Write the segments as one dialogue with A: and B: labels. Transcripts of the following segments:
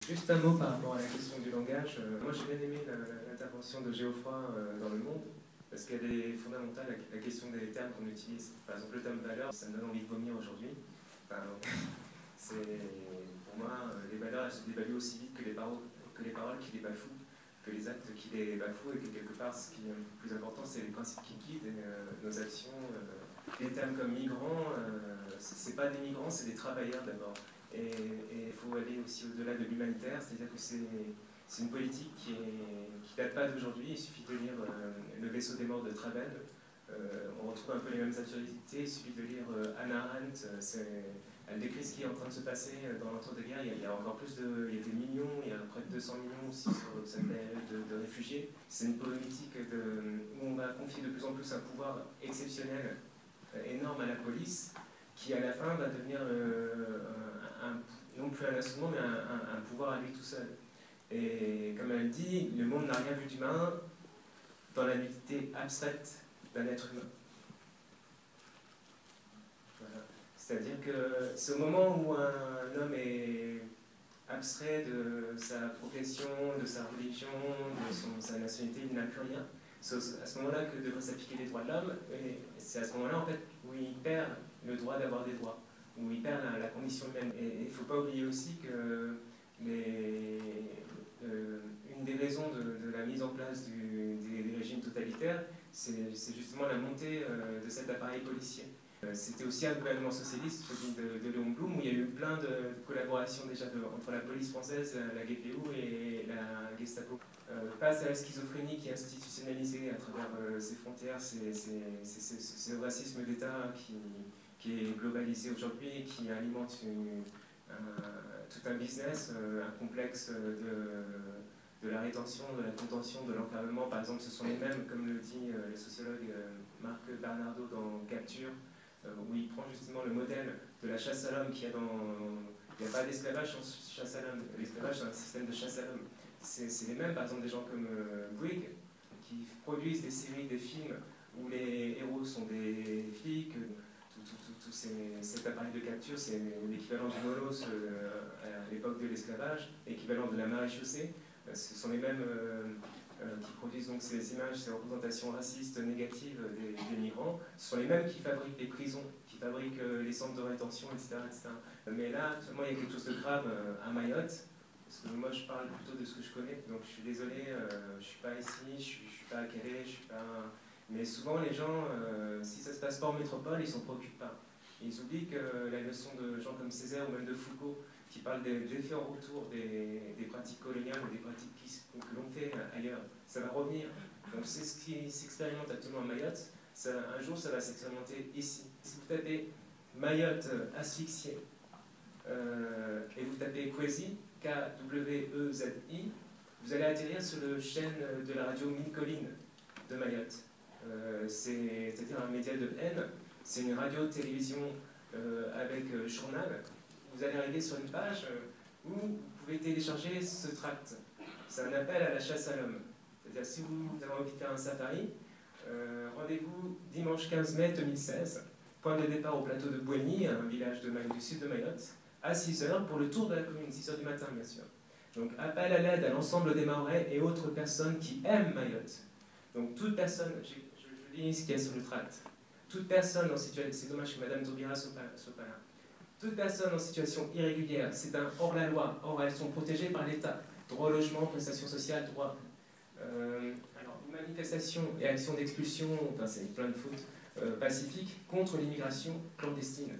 A: Juste un mot par rapport à la question du langage. Moi, j'ai bien aimé l'intervention de Geoffroy dans Le Monde, parce qu'elle est fondamentale, la question des termes qu'on utilise. Par exemple, le terme valeur, ça me donne envie de vomir aujourd'hui. Enfin, pour moi, les valeurs, elles se dévaluent aussi vite que les paroles qui les bafouent, que les actes qui les bafouent, et que quelque part, ce qui est le plus important, c'est les principes qui guident nos actions. Des termes comme migrants, c'est pas des migrants, c'est des travailleurs d'abord. Et il faut aller aussi au-delà de l'humanitaire, c'est-à-dire que c'est une politique qui date pas d'aujourd'hui. Il suffit de lire Le vaisseau des morts de Travel. On retrouve un peu les mêmes absurdités. Il suffit de lire Hannah Arendt. Elle décrit ce qui est en train de se passer dans l'entre-deux-guerres. Il y a encore plus il y a des millions, il y a près de 200 millions aussi sur cette période de réfugiés. C'est une politique où on va confier de plus en plus un pouvoir exceptionnel, énorme à la police, qui à la fin va devenir non plus un instrument, mais un pouvoir à lui tout seul. Et comme elle dit, le monde n'a rien vu d'humain dans la nudité abstraite d'un être humain. Voilà. C'est-à-dire que c'est au moment où un homme est abstrait de sa profession, de sa religion, de sa nationalité, il n'a plus rien. C'est à ce moment-là que devraient s'appliquer les droits de l'homme, et c'est à ce moment-là en fait où il perd le droit d'avoir des droits, où il perd la condition humaine. Et il ne faut pas oublier aussi que une des raisons de la mise en place des régimes totalitaires, c'est justement la montée de cet appareil policier. C'était aussi un gouvernement socialiste, celui de Léon Blum, où il y a eu plein de collaborations déjà entre la police française, la GPU et la Gestapo. Face à la schizophrénie qui est institutionnalisée à travers ces frontières, ce racisme d'État qui est globalisé aujourd'hui et qui alimente tout un business, un complexe de la rétention, de la contention, de l'enfermement. Par exemple, ce sont les mêmes, comme le dit le sociologue Marc Bernardo dans Capture, où il prend justement le modèle de la chasse à l'homme qu'il y a dans... Il n'y a pas d'esclavage sans chasse à l'homme. L'esclavage, c'est un système de chasse à l'homme. C'est les mêmes, par exemple, des gens comme Bouygues, qui produisent des séries, des films où les héros sont des flics. Tout cet appareil de capture, c'est l'équivalent du molos à l'époque de l'esclavage, l'équivalent de la maréchaussée. Ce sont les mêmes qui produisent donc ces images, ces représentations racistes négatives des migrants. Ce sont les mêmes qui fabriquent les prisons, qui fabriquent les centres de rétention, etc., etc. Mais là, actuellement, il y a quelque chose de grave à Mayotte. Parce que moi, je parle plutôt de ce que je connais. Donc, je suis désolé, je ne suis pas ici, je ne suis pas à Calais, je suis pas... Mais souvent, les gens, si ça se passe pas en métropole, ils s'en préoccupent pas. Ils oublient que la leçon de gens comme Césaire ou même de Foucault, qui parlent des effets en retour des pratiques coloniales ou des pratiques que l'on fait ailleurs, ça va revenir. Donc, c'est ce qui s'expérimente actuellement à Mayotte. Un jour, ça va s'expérimenter ici. Si vous tapez Mayotte asphyxiée et vous tapez Kwezi, Kwezi, vous allez atterrir sur le chaîne de la radio Mille Collines de Mayotte. C'est-à-dire un média de haine. C'est une radio-télévision avec journal. Vous allez arriver sur une page où vous pouvez télécharger ce tract. C'est un appel à la chasse à l'homme. C'est-à-dire si vous avez envie de faire un safari, rendez-vous dimanche 15 mai 2016, point de départ au plateau de Bouigny, un village du sud de Mayotte, à 6h pour le tour de la commune, 6h du matin bien sûr. Donc appel à l'aide à l'ensemble des Mahorais et autres personnes qui aiment Mayotte. Donc toute personne, je lis ce qu'il y a sur le tract, toute personne en situation, c'est dommage que Madame Taubira soit pas là, toute personne en situation irrégulière, c'est un hors-la-loi, or elles sont protégées par l'État, droit au logement, prestations sociales, droit. Alors, manifestation et action d'expulsion, enfin c'est plein de fautes, pacifiques contre l'immigration clandestine.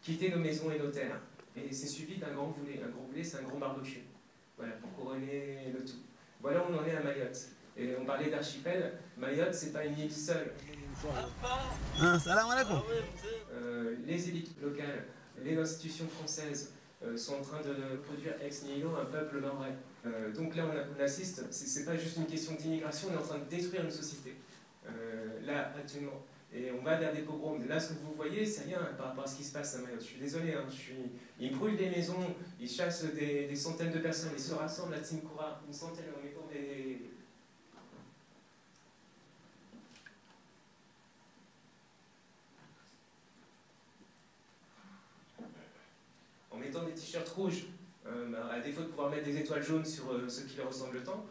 A: Quitter nos maisons et nos terres. Et c'est suivi d'un grand volet. Un grand volet, c'est un grand barbecue. Voilà, pour couronner le tout. Voilà où on en est à Mayotte. Et on parlait d'archipel. Mayotte, c'est pas une île seule.
B: Salam alaikum.
A: Les élites locales, les institutions françaises sont en train de produire ex nihilo un peuple mahorais. Donc là, on assiste, c'est pas juste une question d'immigration, on est en train de détruire une société. Là, actuellement. Et on va vers des pogroms. Là, ce que vous voyez, c'est rien par rapport à ce qui se passe à Mayotte. Je suis désolé, hein, ils brûlent des maisons, ils chassent des centaines de personnes, ils se rassemblent à Tsimkoura, une centaine, on est pour des... En mettant des t-shirts rouges, À défaut de pouvoir mettre des étoiles jaunes sur ceux qui leur ressemblent tant,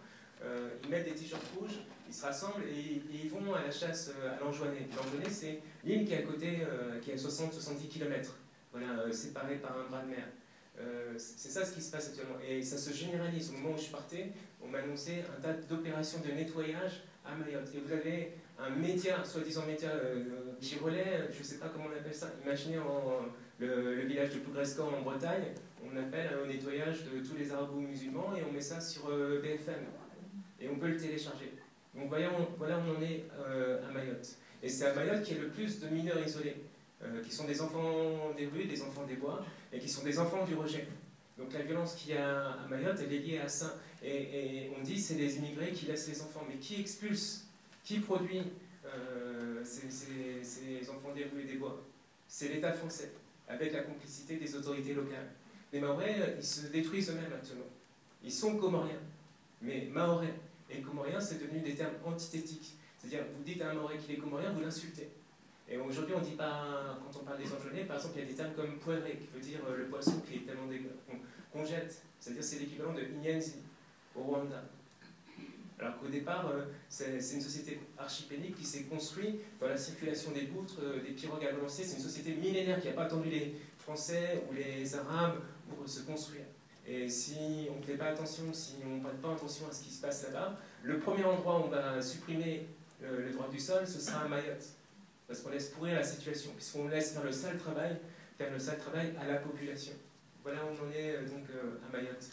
A: ils mettent des t-shirts rouges, ils se rassemblent et ils vont à la chasse à l'Anjouanais. L'Anjouanais, c'est l'île qui est à côté, qui est à 60-70 km, voilà, séparée par un bras de mer. C'est ça ce qui se passe actuellement. Et ça se généralise. Au moment où je partais, on m'a annoncé un tas d'opérations de nettoyage à Mayotte. Et vous avez un média, soi-disant média, qui relaie, je ne sais pas comment on appelle ça, imaginez le village de Plougrescan en Bretagne, on appelle au nettoyage de tous les arabo-musulmans et on met ça sur BFM. Et on peut le télécharger. Donc voilà où on en est à Mayotte. Et c'est à Mayotte qu'il y a le plus de mineurs isolés, qui sont des enfants des rues, des enfants des bois, et qui sont des enfants du rejet. Donc la violence qu'il y a à Mayotte, elle est liée à ça. Et on dit c'est les immigrés qui laissent les enfants. Mais qui expulse? Qui produit ces enfants des rues et des bois? C'est l'État français, avec la complicité des autorités locales. Les Mahorais, ils se détruisent eux-mêmes actuellement. Ils sont comoriens. Mais Mahorais et comorien, c'est devenu des termes antithétiques. C'est-à-dire, vous dites à un Mahorais qu'il est comorien, vous l'insultez. Et aujourd'hui, on ne dit pas, quand on parle des Anjouanais, par exemple, il y a des termes comme poiré, qui veut dire le poisson qui est tellement qu'on jette. C'est-à-dire, c'est l'équivalent de Inyenzi au Rwanda. Alors qu'au départ, c'est une société archipélique qui s'est construite dans la circulation des poutres, des pirogues à balancier. C'est une société millénaire qui n'a pas attendu les Français ou les Arabes pour se construire. Et si on ne fait pas attention, si on ne prête pas attention à ce qui se passe là-bas, le premier endroit où on va supprimer le droit du sol, ce sera à Mayotte. Parce qu'on laisse pourrir la situation, puisqu'on laisse faire le sale travail à la population. Voilà où on en est donc à Mayotte.